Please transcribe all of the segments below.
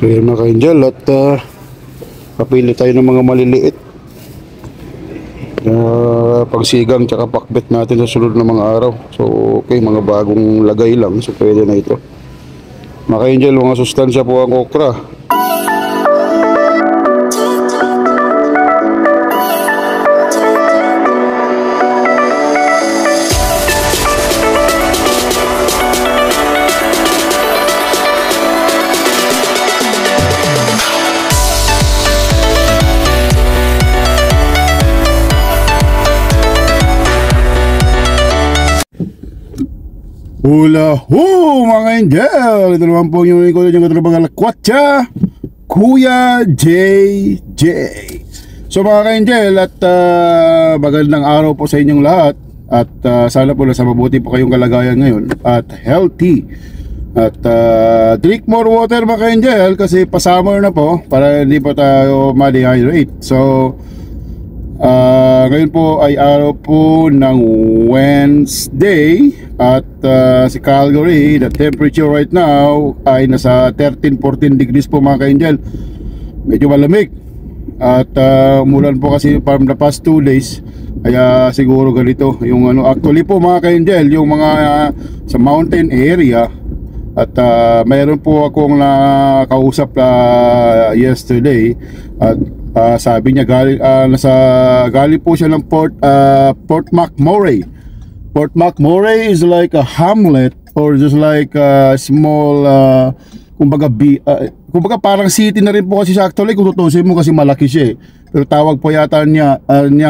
So yun mga ka-angel, at papili tayo ng mga maliliit pagsigang tsaka pakbet natin sa sunod na mga araw. So okay, mga bagong lagay lang, so pwede na ito mga ka-angel. Mga sustansya po ang okra. Hula ho mga angel, ito naman po yung ikot yung katrabaho Lakwatsa, Kuya JJ. So mga ka-angel, at magandang araw po sa inyong lahat. At sana po nasa mabuti po kayong kalagayan ngayon at healthy. At drink more water mga ka-angel, kasi pa-summer na po para hindi po tayo ma-dehydrate. So ngayon po ay araw po ng Wednesday. At si Calgary, the temperature right now ay nasa 13-14 degrees po mga ka-angel. Medyo malamig. At umulan po kasi from the past 2 days. Kaya siguro ganito yung ano. Actually po mga ka-angel, yung mga sa mountain area. At mayroon po akong nakausap yesterday. At sabi niya galing po siya ng Port McMurray. Port McMurray is like a hamlet or just like a small kumbaga parang city na rin po kasi siya actually kung tutusin mo, kasi malaki siya pero tawag po yata niya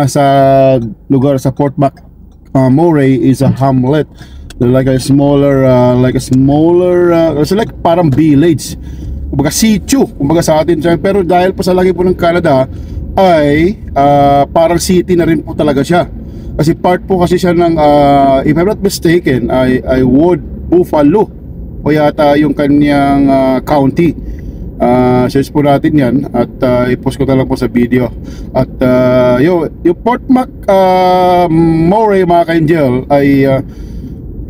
sa lugar sa Port McMurray is a hamlet, like a smaller it's like parang village, kumbaga sitio kumbaga sa atin, pero dahil po sa laki po ng Canada ay parang city na rin po talaga siya. Kasi part po kasi siya ng if I'm not mistaken ay Wood Buffalo o yata yung kanyang county. Search po natin yan at i-post ko na lang po sa video. At yung Port McMurray mga ka-angel ay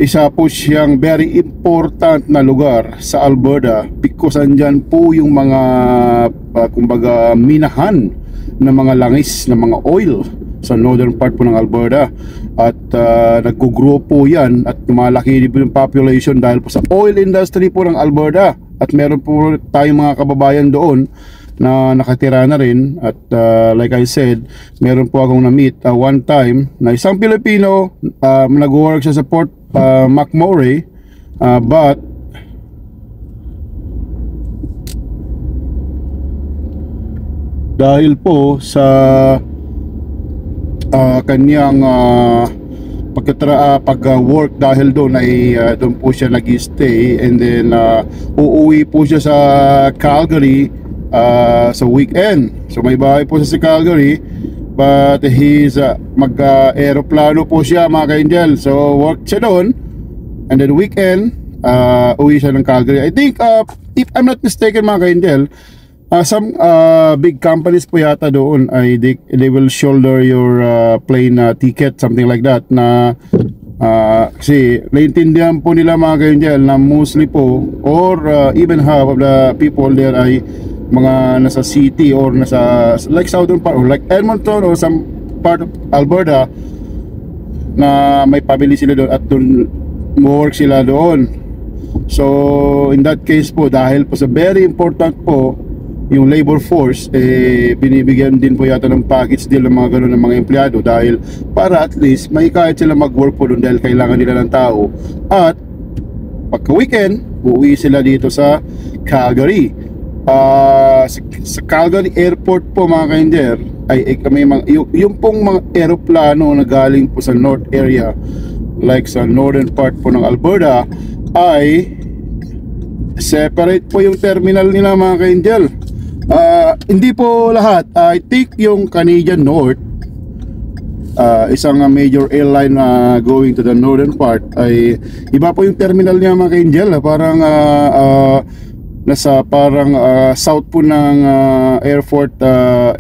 isa po siyang very important na lugar sa Alberta, because andyan po yung mga kumbaga minahan ng mga langis ng mga oil sa northern part po ng Alberta. At nag-grow po yan at lumalaki din po yung population dahil po sa oil industry po ng Alberta. At meron po tayong mga kababayan doon na nakatira na rin. At like I said, meron po akong na-meet one time na isang Pilipino, nag-work siya sa Port McMurray, but dahil po sa kanyang pag-work dahil doon ay doon po siya nag-stay, and then uuwi po siya sa Calgary sa weekend. So may bahay po siya sa Calgary, but he's mag-aeroplano po siya mga ka-angel. So work siya doon, and then weekend uwi siya ng Calgary. I think if I'm not mistaken mga ka-angel, some big companies po yata doon ay they will shoulder your plane ticket, something like that, na kasi naintindihan po nila mga ka-angel na mostly po or even half of the people there ay mga nasa city or nasa like southern part or like Edmonton or some part of Alberta na may family sila doon at doon work sila doon. So in that case po, dahil po sa very important po yung labor force, binibigyan din po yata ng package deal ng mga ganun ng mga empleyado, dahil para at least may kahit sila mag-work po doon dahil kailangan nila ng tao. At pagka weekend, uuwi sila dito sa Calgary. Sa Calgary Airport po mga ka-angel ay may yung pong mga aeroplano na galing po sa north area, like sa northern part po ng Alberta, ay separate po yung terminal nila mga ka-angel. Hindi po lahat. I think yung Canadian North, isang major airline going to the northern part, ay iba po yung terminal niya mga ka-angel. Parang nasa parang south po ng airport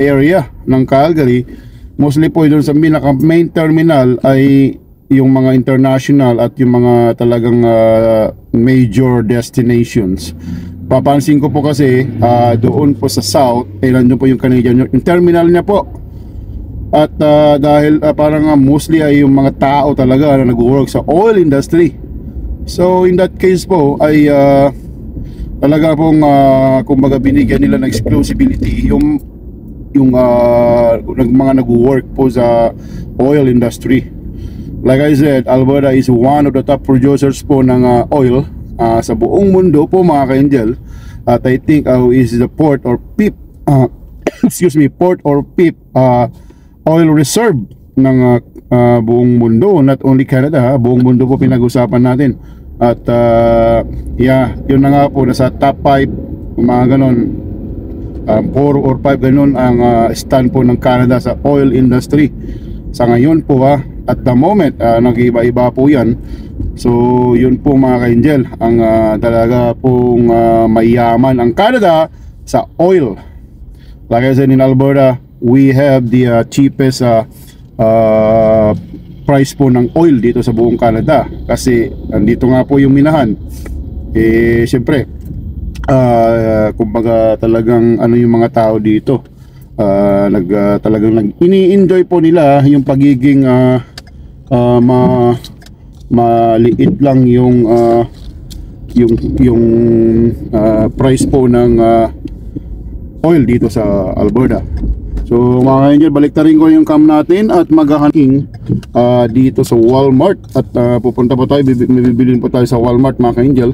area ng Calgary. Mostly po doon sa main terminal ay yung mga international at yung mga talagang major destinations. papansin ko po kasi doon po sa south, nandun po yung Canadian, yung terminal niya po. At dahil parang mostly ay yung mga tao talaga na nag-work sa oil industry. So in that case po ay talaga pong kumbaga binigyan nila ng exclusivity yung mga nag-work po sa oil industry. Like I said, Alberta is one of the top producers po ng oil sa buong mundo po mga ka-angel. At I think is the port or PIP excuse me, port or PIP oil reserve ng buong mundo, not only Canada, buong mundo po pinag-usapan natin. At yeah, yun na nga po, nasa top 5 mga ganon, 4 or 5 ganon ang stand po ng Canada sa oil industry sa ngayon po at the moment. Nag-iba-iba po yan. So yun po mga ka-angel, ang talaga pong mayaman ang Canada sa oil. Like I said, in Alberta we have the cheapest price po ng oil dito sa buong Canada, kasi andito nga po yung minahan. Siyempre kumbaga talagang yung mga tao dito talagang ini-enjoy po nila yung pagiging maliit lang yung price po ng oil dito sa Alberta. So mga ka-angel, balik na rin ko yung cam natin at maghahanking dito sa Walmart. At pupunta po tayo, bibilin po tayo sa Walmart mga ka-angel.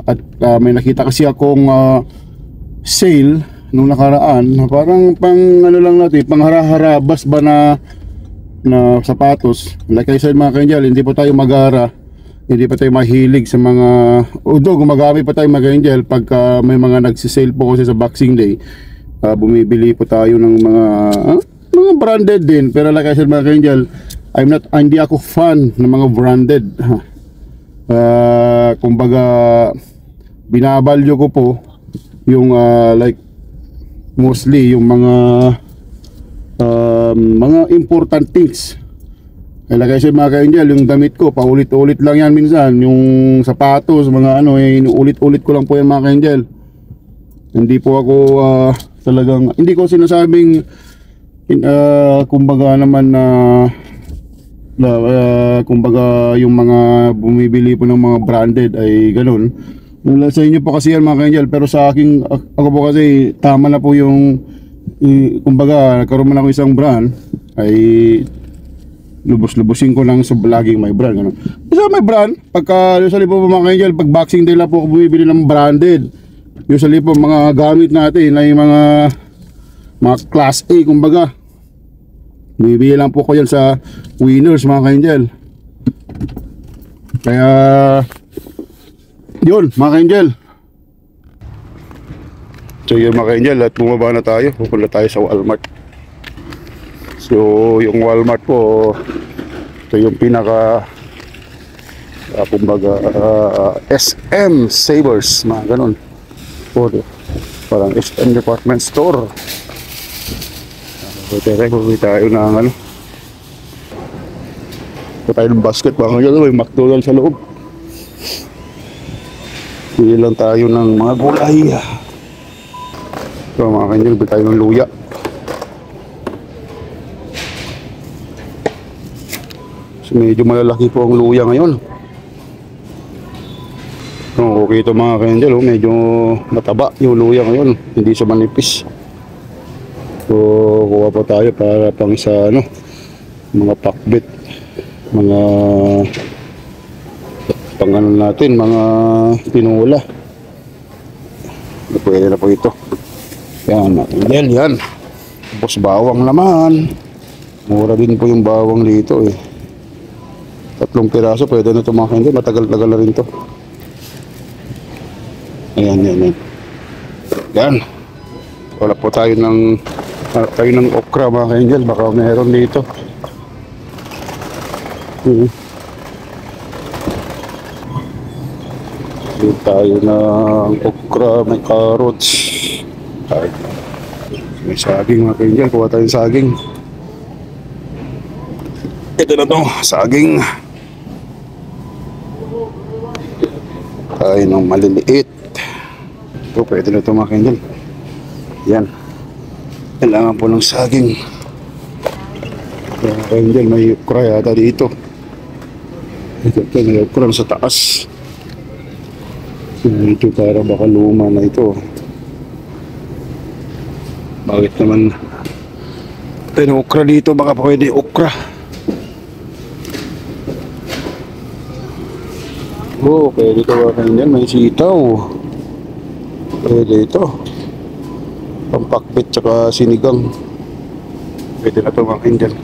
At may nakita kasi akong sale nung nakaraan, parang pang lang natin, pang haraharabas ba na sapatos. Like I said mga ka-angel, hindi po tayo magara, hindi pa tayo mahilig sa mga, although gumagamit pa tayo mga ka-angel pagka may mga nagsisale po kasi sa Boxing Day. Bumibili po tayo ng mga branded din. Pero like I said mga ka-angel, hindi ako fan ng mga branded. Kumbaga binabalyo ko po yung like mostly yung mga important things. Like I said mga ka-angel, yung damit ko paulit-ulit lang yan minsan. Yung sapatos, mga ulit-ulit ko lang po yan mga ka-angel. Hindi po ako talagang, hindi ko sinasabing kumbaga naman kumbaga yung mga bumibili po ng mga branded ay ganun. Sa inyo po kasi yan mga ka-angel, pero sa akin, ako po kasi tama na po yung kumbaga nagkaroon man ako isang brand ay lubos-lubusin ko lang sa laging may brand ganun. Isa may brand, pagka usually po mga ka-angel, pag Boxing Day lang po ako bumibili ng branded. Usually po mga gamit natin ay mga class A kumbaga. Bibili lang po ko yan sa Winners mga ka-angel. Kaya yun mga ka-angel. So yun mga ka-angel, at bumaba na tayo. Pupunta tayo sa Walmart. So yung Walmart po, ito yung pinaka kumbaga SM Savers mga ganon. Parang SM department store. Teka, kuwi tayo ng tayo ng basket mga ka-angel. May McDonald's sa loob. Pili lang tayo ng mga gulay. So mga ka-angel, bili tayo ng luya. So medyo malalaki po ang luya ngayon. Okay ito mga ka-angel, medyo mataba yung luya ngayon, hindi siya manipis. So kuha pa tayo para pang isa mga pakbet, mga pang natin, mga tinula. Pwede na po ito. Yan mga ka-angel, yan. Tapos bawang naman, mura din po yung bawang dito 3 piraso pwede na ito mga ka-angel, matagal-tagal na rin to. Ayan. Yan. Wala po tayo ng okra mga ka-angel. Baka meron dito. Dito tayo ng okra, may carrots. May saging mga ka-angel. Kuha tayong saging. Ito na to, saging. tayo ng maliliit. Ito, pwede na ito mga kaindel. Yan. Kailangan po ng saging. Mga kaindel, may okra yata dito. Ito, may okra sa taas. Ito para baka luma na ito. Bakit naman tayo ng okra dito? Baka pwede okra. Oh, pwede ito mga kaindel. May sitaw. Pwede ito. Pampakbit tsaka sinigang. Pwede na ito mga kaindel.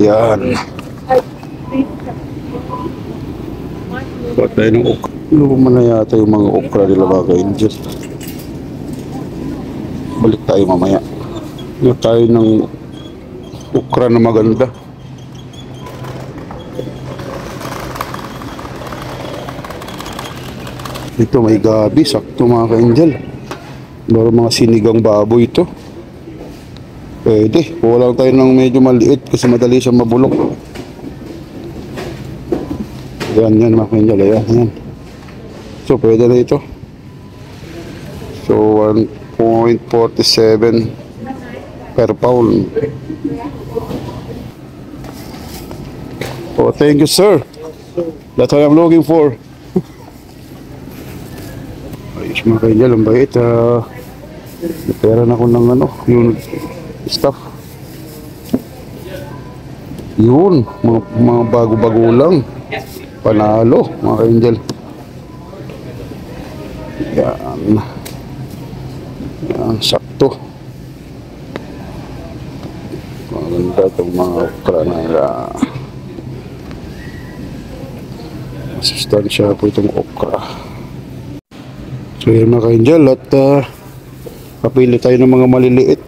Yan. Ba't tayo ng okra? Luma na yata yung mga okra nila mga kaindel. Balik tayo mamaya. Ito tayo ng okra na maganda. Ito may gabi, sakto mga ka-angel. Baro mga sinigang baboy ito. Pwede, kuha lang tayo ng medyo maliit kasi madali siyang mabulok. Yan mga ka-angel, yan. So pwede na ito. So 1.47 per pound. Oh, thank you sir. That's what I'm looking for. Ayos mga kaindel, ang bait. Napera na ko ng yung stuff. Yun, mga bago-bago lang. Panalo mga kaindel. Yan. Yan, sakto. Maganda itong mga okra na masustansya po itong okra. So yan mga ka-angel, at kapili tayo ng mga maliliit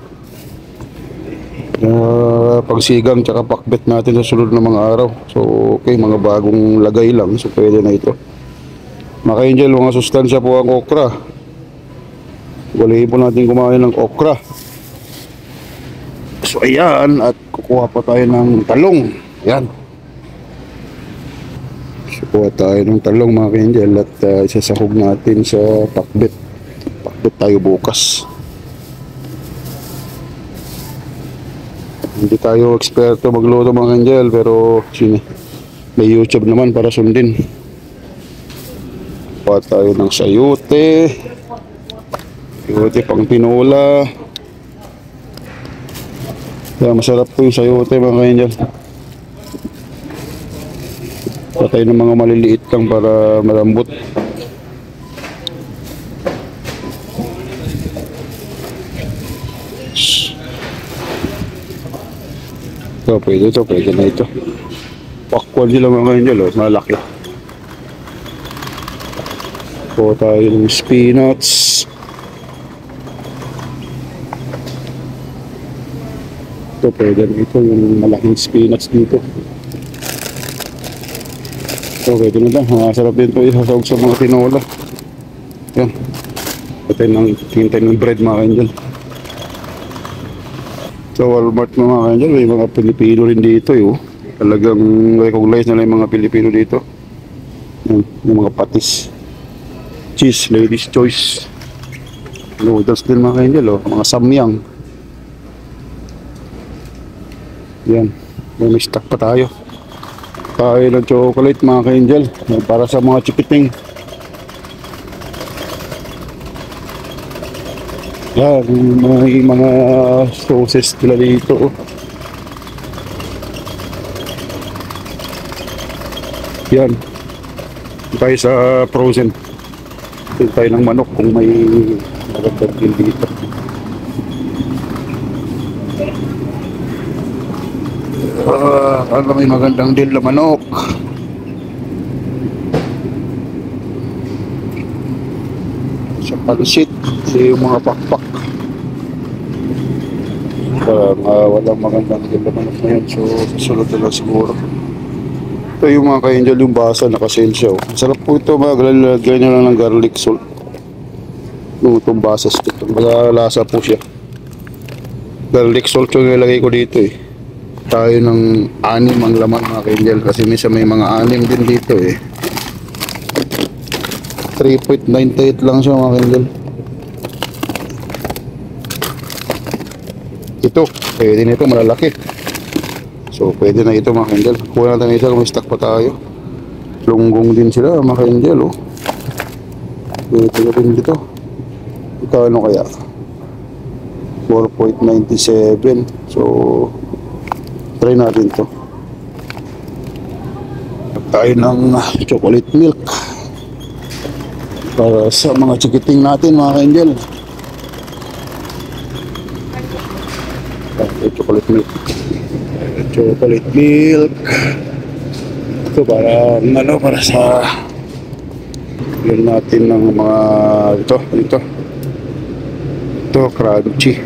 pagsigang tsaka pakbet natin sa sunod na mga araw. So okay, mga bagong lagay lang, so pwede na ito mga ka-angel. Mga sustansya po ang okra. Walihin po natin kumain ng okra. So ayan, at kukuha pa tayo ng talong. Yan, kuha tayo ng talong mga ka-angel, at isasahog natin sa pakbet. Pakbet tayo bukas. Hindi tayo eksperto magluto mga ka-angel, pero may YouTube naman para sundin. Kuha tayo ng sayote. Sayote pang tinola. Kaya masarap po yung sayote mga ka-angel. Patay ng mga maliliit lang para malambot. So, pwede na ito. Pakwan sila mga kaindel, malaki. Po tayo ng spinach. Ito, pwede na ito, yung malaking spinach dito. So, pwede na lang. Masarap din ito isasawag sa mga tinola. Yan. Hintay ng bread mga kaindel. Sa Walmart mga kaindel, may mga Pilipino rin dito. Talagang recognize na lang yung mga Pilipino dito. Yan, yung mga patis. Cheese, ladies choice. Noodles din mga kaindel. Mga samyang. Yan. May stock pa tayo. Tayo ng chocolate mga ka-angel, para sa mga chikiting. Yan, may mga sauces nila dito. Yan, tayo sa frozen. Ito tayo ng manok kung may magandang deal dito. Ano may magandang deal na manok. Sa pansit, yung mga pakpak. Walang magandang deal na manok na yan. So, susunod na lang siguro. Ito yung mga ka-angel, yung basa nakasale siya. Sarap po ito, maglalagay nyo lang ng garlic salt. Itong basa stick. Malalasa po siya. Garlic salt yung nilagay ko dito Tayo ng 6 ang laman mga ka-angel, kasi minsan may mga 6 din dito 3.98 lang siya mga kainggel. Ito, pwede nito, malalaki. So pwede na ito mga kainggel. Kuha natin isa kung may stock pa tayo. Lunggong din sila mga kainggel, oh. Pwede rin dito. Ito ano kaya? 4.97. So try natin to. Tayo ng chocolate milk para sa mga chikiting natin mga kainggel. Chocolate milk. Chocolate milk. Ito para ano, para sa yun natin ng mga ito crunchy.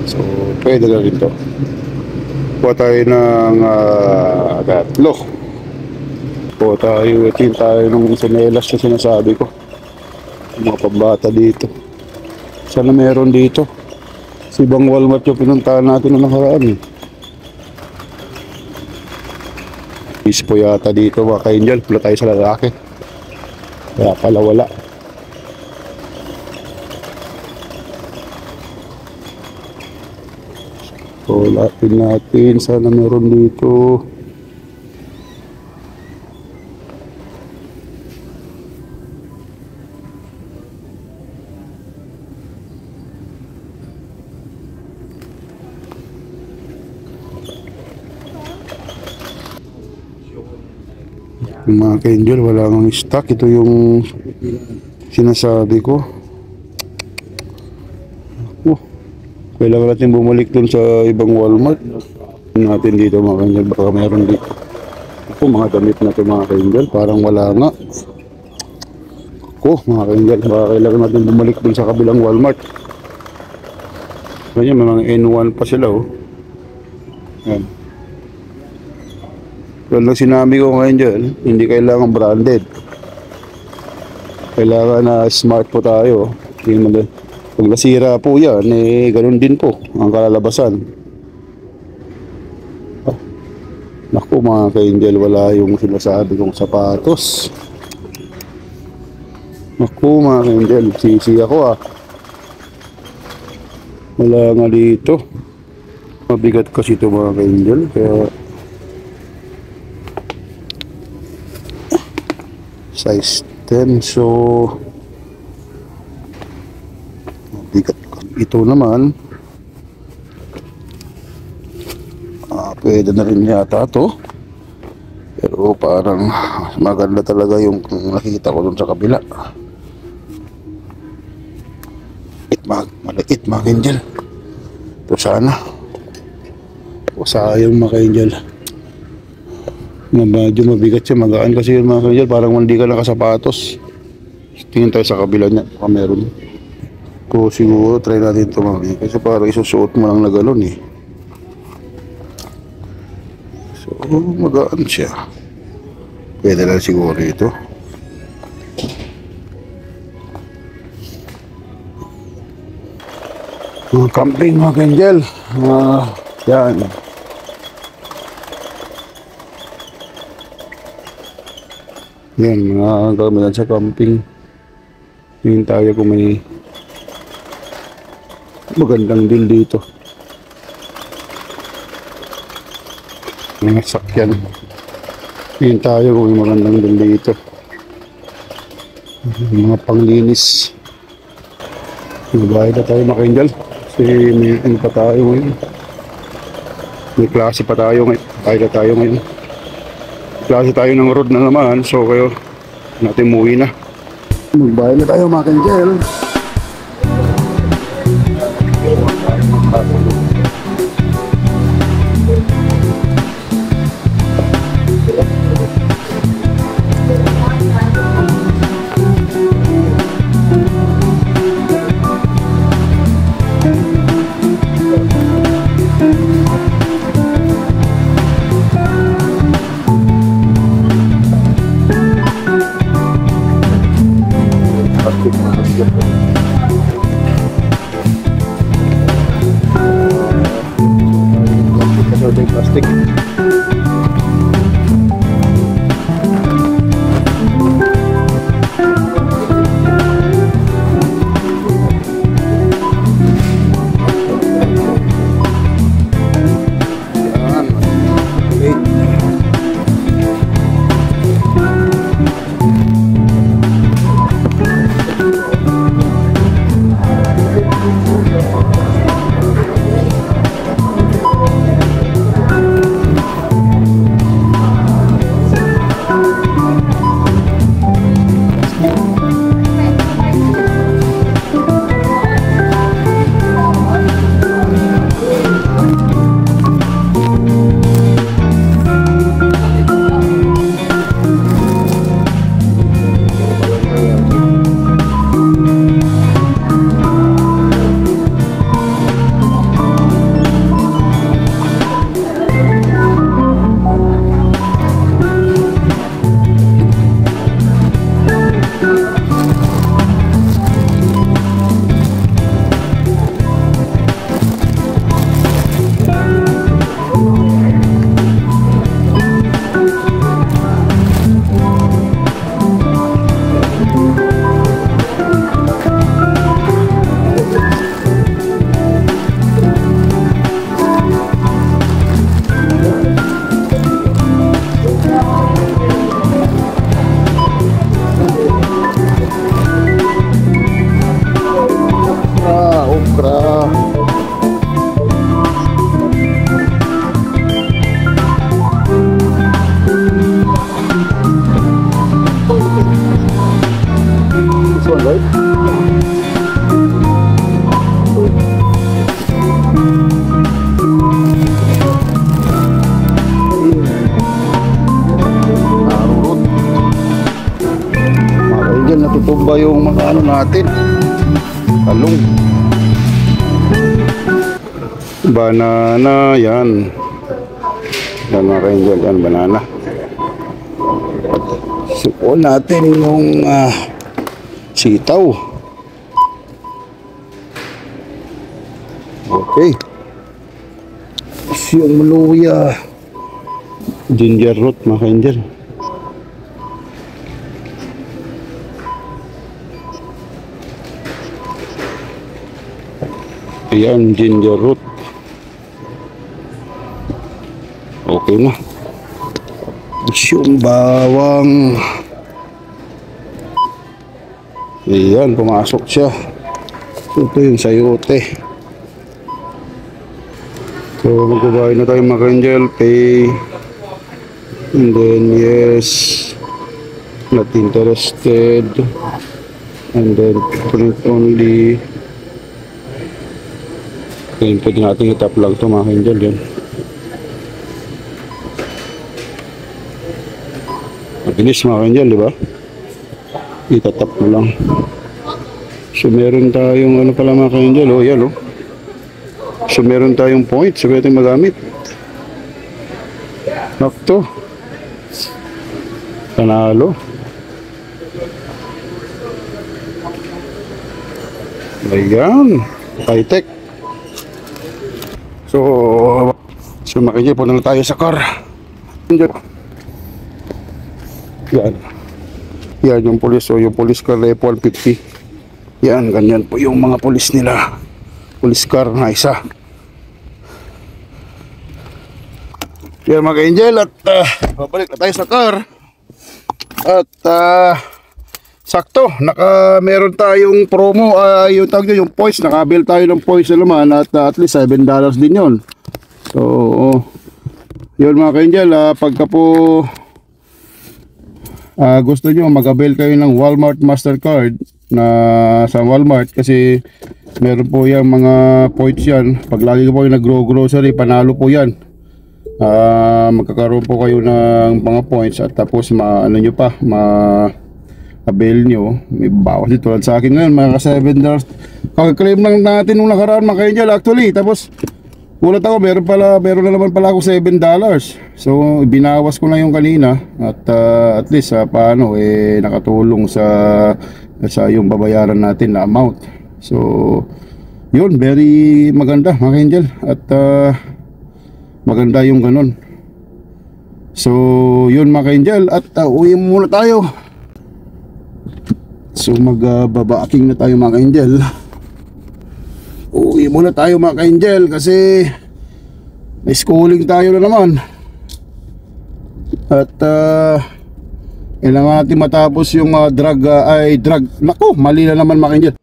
So pwede na rin to. Kuha tayo ng tatlo. Kuha tayo, itin tayo ng sinelas na sinasabi ko. Mga pambata dito. Sana meron dito. Si ibang Walmart yung pinuntahan natin na nakaraan eh. Ispo yata dito mga kainggel. Pula tayo sa lalaki. Kaya pala wala. So lapin natin. Sana meron dito. Mga kainggel, wala kang stock. Ito yung sinasabi ko. Kailangan natin bumalik dun sa ibang Walmart natin dito mga kainggel. Baka meron dito. Mga damit na ito mga kainggel. Parang wala nga. Mga kainggel, baka kailangan natin bumalik dun sa kabilang Walmart. Ganyan, mga N1 pa sila oh. Yan. Well, lang sinabi ko ngayon dyan, hindi kailangan branded. Kailangan na smart po tayo. Pag nasira po yan, ganun din po ang kalalabasan. Naku mga ka-angel, wala yung sinasabi kong sapatos. Naku mga ka-angel, sisi ako Wala nga dito. Mabigat kasi ito mga ka-angel, kaya size 10, so bigat. Ito naman pwede na rin yata to, pero parang maganda talaga yung nakita ko dun sa kabila. Maliit mga angel. Ito sana o sayang mga angel. Medyo mabigat siya, magaan kasi yun mga kainggel, parang hindi ka nakasapatos. Tingin tayo sa kabila niya, baka meron. So siguro try natin ito mga kainggel, kasi parang isusuot mo lang na galon eh. So magaan siya. Pwede lang siguro ito. Mga camping mga kainggel, yan. Yan, mga gamitan sa camping. Tingin tayo kung may magandang deal dito. Mga sakyan. Tingin tayo kung may magandang deal dito. Mga panglinis. Magbayad na tayo mga kainggel. Kasi may ano pa tayo ngayon. May klase pa tayo ngayon. Bayad na tayo ngayon. Klase tayo ng road na naman, so kayo natin umuwi na. Magbayad na tayo mga kainggel. Plastic. guys. Narurot. Mga dyan, natutumba yung mga ano natin. Talong. Banana, yan. Yan mga ka-angel, yan, banana. Sukuan natin yung sitaw. Okay. Yung luya. Ginger root mga ka-angel. Ayan, ginger root. Okay na. Yung bawang. Ayan, pumasok siya. So, ito yung sayote. So, magbabayad na tayo mga ka-angel. Pay. And then, yes. Not interested. And then, print only. Okay, pwede natin itap lang ito mga ka-angel. Yan. Mabilis mga ka-angel, di ba? Itatap mo lang. So meron tayong ano pala mga ka-angel, oh, yan oh. So meron tayong points, so pwede magamit. Nakto. Panalo. Ayan. High-tech. So mga ka-angel, punta na tayo sa car. Yan. Yan yung police, o yung police car F-150. Yan, ganyan po yung mga police nila. Police car na isa. Yan mga ka-angel, at babalik na tayo sa car. At sakto, meron tayong promo, yung tawag nyo, yung points, nakabil tayo ng points na naman, at least $7 din yun. So yun mga ka-angel, pagka po gusto nyo mag-avail kayo ng Walmart Mastercard na sa Walmart, kasi meron po yung mga points yan. Pag lagi po kayo nag-grocery, panalo po yan. Magkakaroon po kayo ng mga points, at tapos ano nyo pa, avail nyo. May bawas dito tulad sa akin ngayon, mga $7. Kaka-claim lang natin nung nakaraan mga ka-angel actually. Tapos ulat ako, meron na naman pala ako $7. So binawas ko na yung kanina, at least paano nakatulong sa yung babayaran natin na amount. So yun, very maganda mga ka-angel, at maganda yung ganun. So yun mga ka-angel, at uwi muna tayo. So magbaba-aking na tayo mga ka-angel. Uwi muna tayo mga ka-angel, kasi may schooling tayo na naman. At kailangan natin matapos yung drug. Naku, mali na naman mga ka-angel.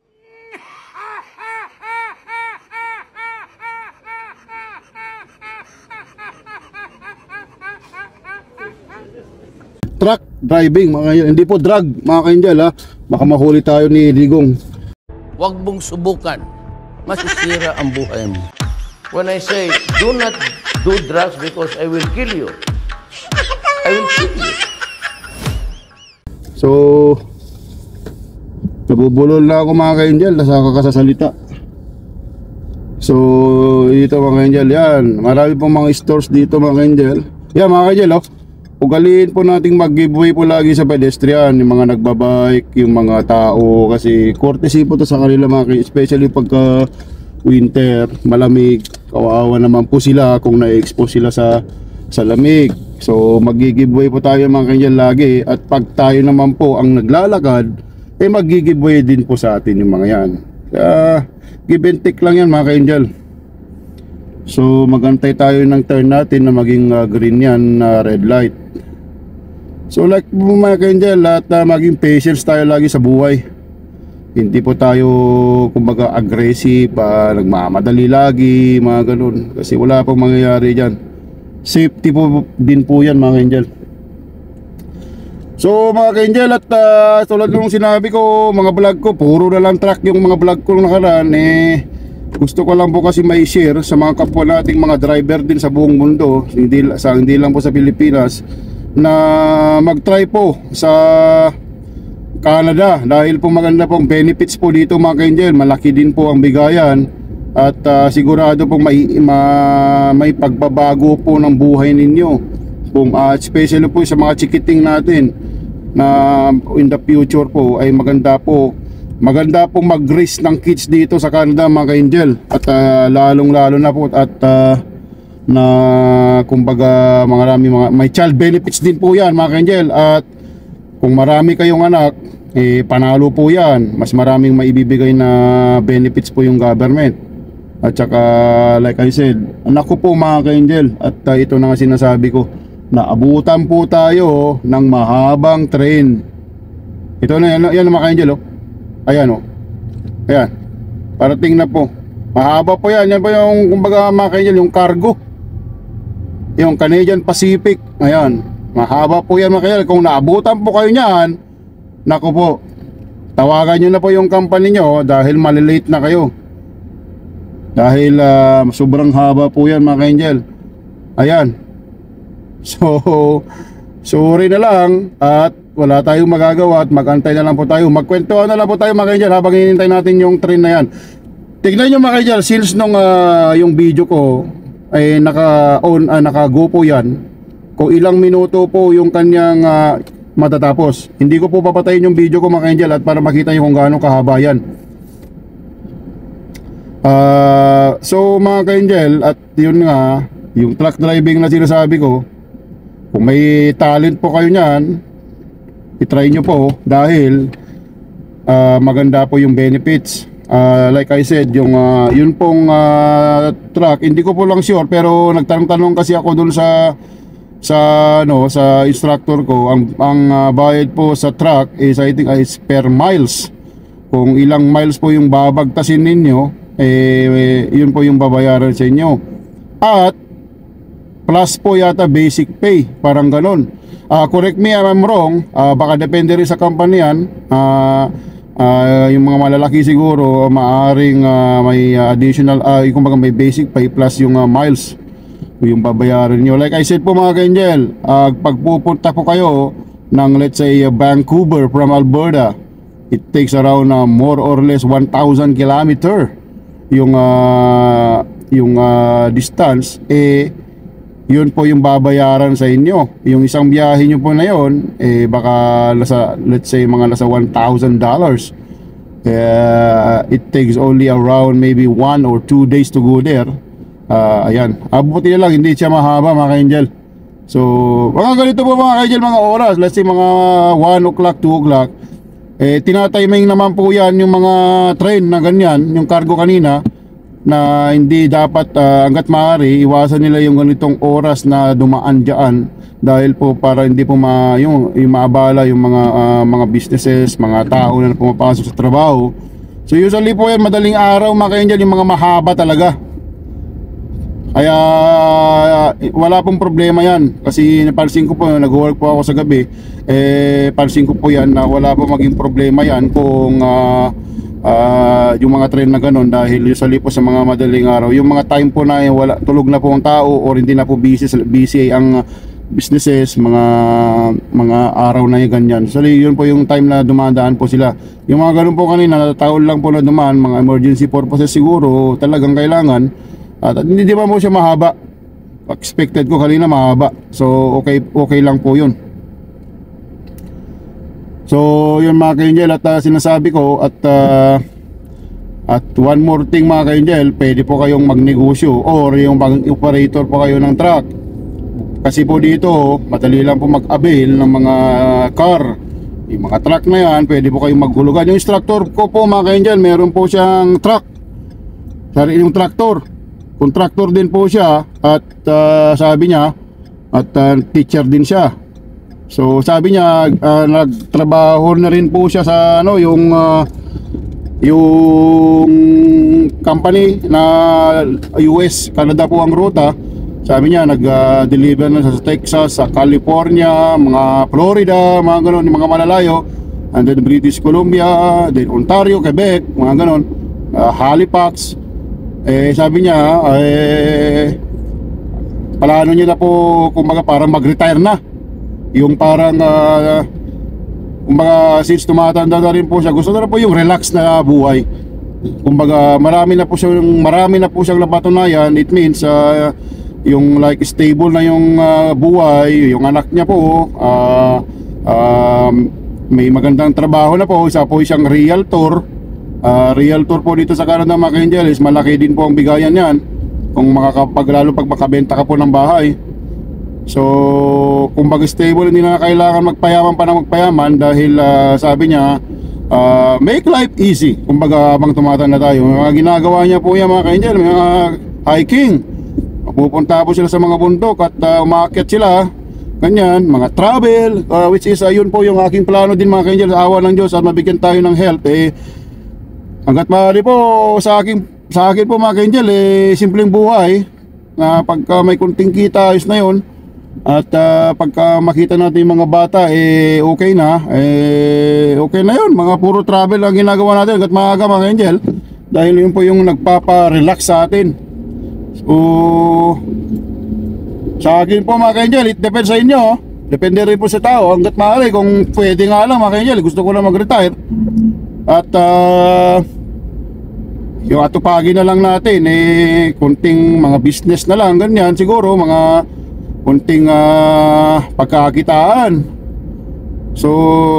Truck driving mga ka-angel, hindi po drug mga ka-angel ha. Baka mahuli tayo ni Digong. Huwag mong subukan, masisira ang buhay mo. When I say, do not do drugs because I will kill you, I will kill you. So nabubulol na ako mga ka-angel sa kakasasalita. So dito mga ka-angel, yan, marami pong mga stores dito mga ka-angel. Yan mga ka-angel, oh, ugaliin po nating mag-giveaway po lagi sa pedestrian, yung mga nagbabike, yung mga tao, kasi courtesy po to sa kanila mga ka-angel, especially pagka winter, malamig. Kawawa naman po sila kung na-expose sila sa lamig. So mag-giveaway po tayo mga ka-angel lagi, at pag tayo naman po ang naglalakad, mag-giveaway din po sa atin yung mga yan. Kaya give and take lang yan mga ka-angel. So magantay tayo ng turn natin na maging green yan, red light. So like mga ka-angel, at maging patience tayo lagi sa buhay. Hindi po tayo kumbaga aggressive, nagmamadali lagi, mga ganun, kasi wala pong mangyayari dyan. Safety po din po yan mga ka-angel. So mga ka-angel, at tulad nung sinabi ko, mga vlog ko, puro na lang truck yung mga vlog ko nung nakaraan. Gusto ko lang po kasi may share sa mga kapwa nating mga driver din sa buong mundo, hindi lang po sa Pilipinas, na mag-try po sa Canada dahil po maganda pong benefits po dito mga ka-angel. Malaki din po ang bigayan at sigurado pong may pagbabago po ng buhay ninyo, especially po sa mga chikiting natin na in the future po ay maganda po mag-raise ng kids dito sa Canada mga ka-angel. At lalong lalo na po at na kumbaga may child benefits din po yan mga ka-angel. At kung marami kayong anak, panalo po yan, mas maraming maibibigay na benefits po yung government. At saka like I said, anak ko po mga ka-angel, at ito na nga sinasabi ko, naabutan po tayo ng mahabang train. Ito na yan mga ka-angel, oh. Ayan, oh. Ayan. Parating na po. Mahaba po yan. Yan po yung kumbaga mga ka-angel, yung cargo, yung Canadian Pacific. Ayan. Mahaba po yan mga ka-angel. Kung naabutan po kayo niyan, naku po, tawagan nyo na po yung company nyo dahil malilate na kayo. Dahil sobrang haba po yan mga ka-angel. Ayan. So sorry na lang at wala tayong magagawa at magantay na lang po tayo. Magkwentuhan na lang po tayo mga ka-angel habang hinihintay natin yung train na yan. Tignan nyo mga ka-angel, since nung yung video ko ay naka-go po yan, kung ilang minuto po yung kanyang matatapos. Hindi ko po papatayin yung video ko mga ka-angel at para makita nyo kung gaano kahaba yan. So mga ka-angel, at yun nga, yung truck driving na sinasabi ko, kung may talent po kayo nyan, itry nyo po dahil maganda po yung benefits. Like I said, yun pong truck, hindi ko po lang sure pero nagtanong-tanong kasi ako dun sa instructor ko. Ang bayad po sa truck is I think is per miles. Kung ilang miles po yung babagtasin ninyo, yun po yung babayaran sa inyo. At plus po yata basic pay, parang ganon. Correct me if I'm wrong, baka depende rin sa company yan. Yung mga malalaki siguro maaring may additional, kumbaga may basic pay plus yung miles yung babayaran nyo. Like I said po mga ka-angel, pag pupunta po kayo ng let's say Vancouver from Alberta, it takes around more or less 1,000 kilometer yung distance. Yun po yung babayaran sa inyo. Yung isang biyahe nyo po na yun, baka let's say mga nasa $1,000. It takes only around maybe 1 or 2 days to go there. Ayan, abuti na lang, hindi siya mahaba mga ka-angel. So mga ganito po mga ka-angel, mga oras, let's say mga 1 o'clock, 2 o'clock, tinatiming naman po yan yung mga train na ganyan, yung cargo kanina, na hindi dapat hanggat maaari iwasan nila yung ganitong oras na dumaan dyan, dahil po para hindi po yung maabala yung mga businesses, mga tao na pumapasok sa trabaho. So usually po yan madaling araw mga ka-angel, yung mga mahaba talaga. Kaya wala pong problema yan, kasi napansin ko po, nag-work po ako sa gabi, pansin ko po yan na wala po maging problema yan kung yung mga train na ganun, dahil usually po sa mga madaling araw, yung mga time po na wala, tulog na po ang tao or hindi na po busy ang businesses, mga araw na yung ganyan. So yun po yung time na dumadaan po sila. Yung mga ganun po kanina, taon lang po na dumaan, mga emergency purposes siguro talagang kailangan, at hindi ba po siya mahaba. Expected ko kanina mahaba, so okay lang po yun. So yun mga ka-angel, at sinasabi ko, at one more thing mga ka-angel, pwede po kayong magnegosyo or yung operator po kayo ng truck. Kasi po dito madali lang po mag-avail ng mga car, yung mga truck na yan, pwede po kayong maghulugan. Yung instructor ko po mga ka-angel, meron po siyang truck, sariling traktor, contractor din po siya, at sabi niya, at teacher din siya. So sabi niya, nagtrabaho na rin po siya sa yung company na US, Canada po ang ruta. Sabi niya, nag-deliver na sa Texas, sa California, mga Florida, mga ganon, yung mga malalayo. And then British Columbia, then Ontario, Quebec, mga ganon, Halifax. Sabi niya, plano niya na po, kumbaga parang mag-retire na. Yung parang, kumbaga since tumatanda na rin po siya, gusto na po yung relax na buhay. Kumbaga marami na po siyang napatunayan. It means yung like stable na yung buhay, yung anak niya po, may magandang trabaho na po, isa po siyang realtor. Realtor po dito sa Canada, mga ka-angel, is malaki din po ang bigayan niyan kung lalo pag makabenta ka po ng bahay. So kumbaga stable, hindi na kailangan magpayaman pa na magpayaman dahil sabi niya, make life easy. Kumbaga habang tumatanda tayo, mga ginagawa niya po yan, mga ka-angel, mga hiking, pupunta po sila sa mga bundok at umaakyat sila, ganyan, mga travel, which is yun po yung aking plano din, mga ka-angel, sa awa ng Diyos at mabigyan tayo ng health. Hanggat maaari po sa akin po, mga ka-angel, simpleng buhay na pagka may kunting kita, ayos na yun. At pagka makita natin yung mga bata, okay na, okay na yun. Mga puro travel ang ginagawa natin hanggat maaga, mga ka-angel, dahil yun po yung nagpapa-relax sa atin. So sa akin po, mga ka-angel, it depends sa inyo. Depende rin po sa tao. Hanggat maaari, kung pwede nga lang, mga ka-angel, gusto ko na mag-retire. At yung atupagin na lang natin, kunting mga business na lang, ganyan, siguro, mga kunting pagkakitaan. So,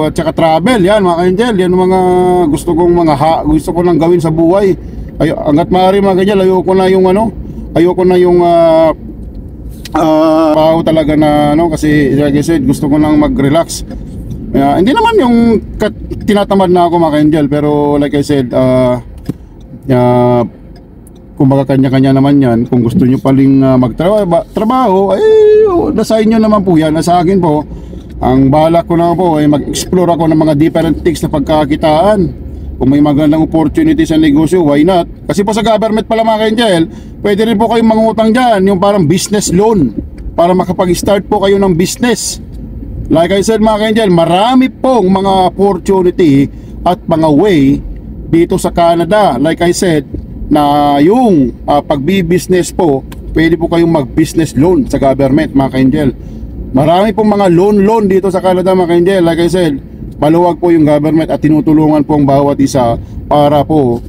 at saka travel, yan, mga ka-angel, yan mga gusto ko nang gawin sa buhay. Hanggat maaari, mga ka-angel, ayoko na yung talaga na kasi like I said, gusto ko nang mag-relax. Hindi naman yung tinatamad na ako, mga ka-angel, pero like I said, kumbaga kanya-kanya naman yan. Kung gusto nyo paling magtrabaho, nasa inyo naman po yan. Nasa akin po, ang balak ko na po ay mag-explore ako ng mga different things na pagkakitaan. Kung may magandang opportunity sa negosyo, why not? Kasi po sa government pala, mga ka-angel, pwede rin po kayong mangutang dyan, yung parang business loan, para makapag-start po kayo ng business. Like I said, mga ka-angel, marami pong mga opportunity at mga way dito sa Canada. Like I said, na yung pagbi-business po, pwede po kayong mag-business loan sa government, mga ka-angel. Marami pong mga loan dito sa Canada, mga ka-angel. Like I said, maluwag po yung government at tinutulungan po ang bawat isa para po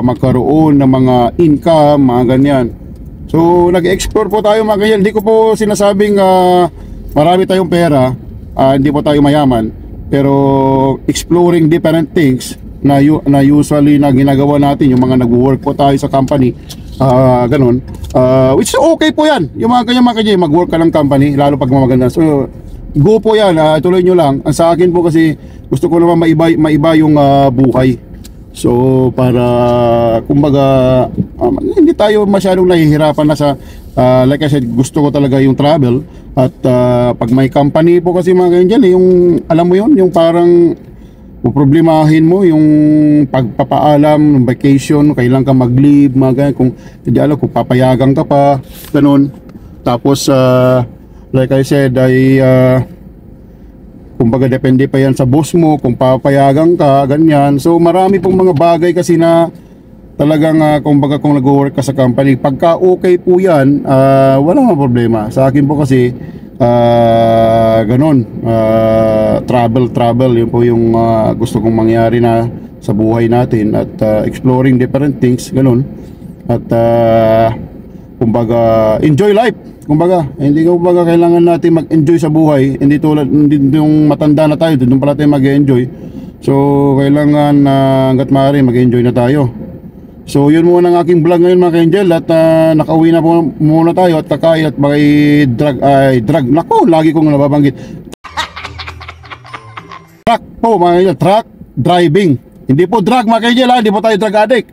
magkaroon ng mga income, mga ganyan. So nag-explore po tayo, mga ka-angel. Hindi ko po sinasabing marami tayong pera, hindi po tayo mayaman, pero exploring different things na usually na ginagawa natin, yung mga nag-work po tayo sa company, ganun, which is okay po yan, yung mga kanya mag-work ka ng company, lalo pag maganda. So go po yan, tuloy nyo lang. Ang sa akin po kasi, gusto ko naman maiba yung buhay. So para kumbaga hindi tayo masyadong nahihirapan na sa like I said, gusto ko talaga yung travel. At pag may company po kasi, mga ganyan, yung alam mo yun, yung parang problemahin mo yung pagpapaalam ng vacation, kailan ka mag-leave, mga ganyan, kung hindi alam kung papayagan ka pa, ganun. Tapos like I said, kumbaga depende pa yan sa boss mo kung papayagan ka, ganyan. So marami pong mga bagay kasi na talagang kumbaga kung nag-work ka sa company, pagka okay po yan, walang problema. Sa akin po kasi ganun, travel, yun po yung gusto kong mangyari na sa buhay natin. At exploring different things, ganun. At kumbaga enjoy life. Kumbaga hindi kailangan natin mag-enjoy sa buhay. Hindi yung matanda na tayo, doon pala tayo mag-enjoy. So kailangan hanggat maaari mag-enjoy na tayo. So yun muna ang aking vlog ngayon, mga ka-angel. At nakauwi na po muna tayo at kakain at may drug. Naku, lagi kong nababanggit. Truck po, mga ka-angel. Truck driving. Hindi po drug, mga ka-angel, hindi po tayo drug addict.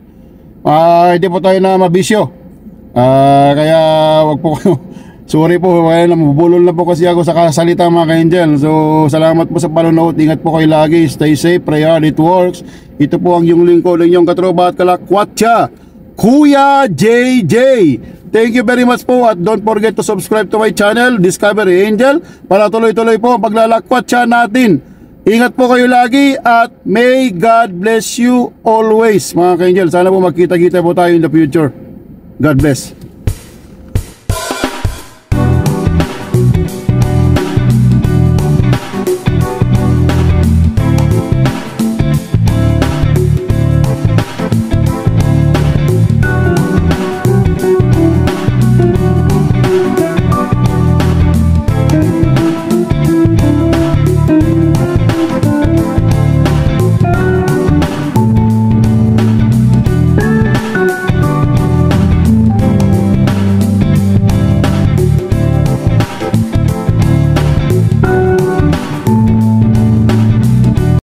Hindi po tayo na mabisyo. Kaya wag po kayo. Sorry po, namubulol na po kasi ako sa kasalita, mga ka-angel. So salamat po sa panonood. Ingat po kayo lagi. Stay safe, pray hard, it works. Ito po ang yung lingkod, inyong katropa at kalakwatsa, Kuya JJ. thank you very much po at don't forget to subscribe to my channel, Discovery Angel, para tuloy-tuloy po ang paglalakwat siya natin. Ingat po kayo lagi at may God bless you always, mga ka-angel. Sana po magkita-kita po tayo in the future. God bless.